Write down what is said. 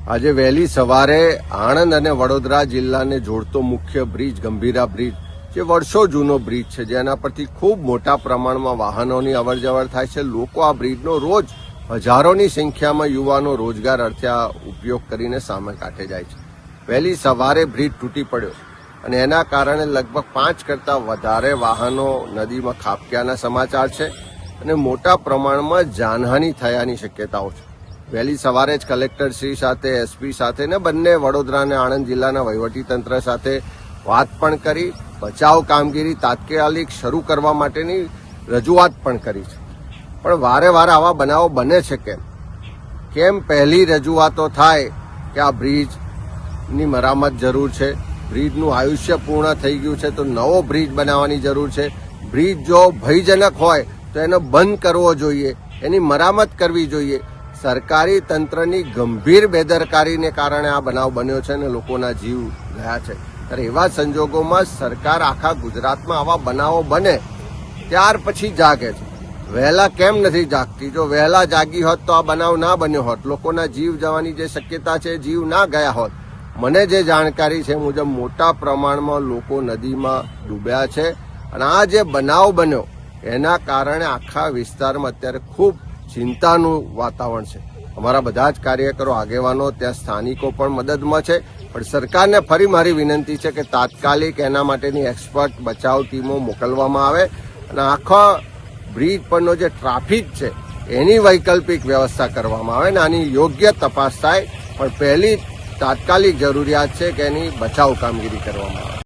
આજે વહેલી સવારે આણંદ અને વડોદરા જિલ્લાને જોડતો મુખ્ય બ્રિજ ગંભીરા બ્રિજ, જે વર્ષો જૂનો બ્રિજ છે, જેના પરથી ખૂબ મોટા પ્રમાણમાં વાહનોની અવરજવર થાય છે. લોકો આ બ્રિજનો રોજ હજારોની સંખ્યામાં યુવાનો રોજગાર અર્થે આ ઉપયોગ કરીને સામે કાંઠે જાય છે. વહેલી સવારે બ્રિજ તૂટી પડ્યો અને એના કારણે લગભગ 5 કરતા વધારે વાહનો નદીમાં ખાબક્યાના સમાચાર છે અને મોટા પ્રમાણમાં જાનહાનિ થયાની શક્યતાઓ છે. વહેલી સવારે જ કલેક્ટરશ્રી સાથે, એસપી સાથે ને બંને વડોદરા અને આણંદ જિલ્લાના વહીવટીતંત્ર સાથે વાત પણ કરી, બચાવ કામગીરી તાત્કાલિક શરૂ કરવા માટેની રજૂઆત પણ કરી છે. પણ વારે વારે આવા બનાવો બને છે કેમ? પહેલી રજૂઆતો થાય કે આ બ્રિજની મરામત જરૂર છે, બ્રિજનું આયુષ્ય પૂર્ણ થઈ ગયું છે તો નવો બ્રિજ બનાવવાની જરૂર છે. બ્રિજ જો ભયજનક હોય તો એને બંધ કરવો જોઈએ, એની મરામત કરવી જોઈએ. સરકારી તંત્રની ગંભીર બેદરકારીને કારણે આ બનાવ બન્યો છે અને લોકોના જીવ ગયા છે. ત્યારે એવા સંજોગોમાં સરકાર આખા ગુજરાતમાં આવા બનાવો બને ત્યાર પછી જાગે છે. વહેલા કેમ નથી જાગતી? જો વહેલા જાગી હોત તો આ બનાવ ના બન્યો હોત, લોકોના જીવ જવાની જે શક્યતા છે, જીવ ના ગયા હોત. મને જે જાણકારી છે મુજબ મોટા પ્રમાણમાં લોકો નદીમાં ડૂબ્યા છે અને આ જે બનાવ બન્યો એના કારણે આખા વિસ્તારમાં અત્યારે ખૂબ ચિંતાનું વાતાવરણ છે. અમારા બધા જ કાર્યકરો, આગેવાનો, ત્યાં સ્થાનિકો પણ મદદમાં છે. પણ સરકારને ફરી મારી વિનંતી છે કે તાત્કાલિક એના માટેની એક્સપર્ટ બચાવ ટીમો મોકલવામાં આવે અને આખા બ્રિજ પરનો જે ટ્રાફિક છે એની વૈકલ્પિક વ્યવસ્થા કરવામાં આવે અને આની યોગ્ય તપાસ થાય. પણ પહેલી તાત્કાલિક જરૂરિયાત છે કે એની બચાવ કામગીરી કરવામાં આવે.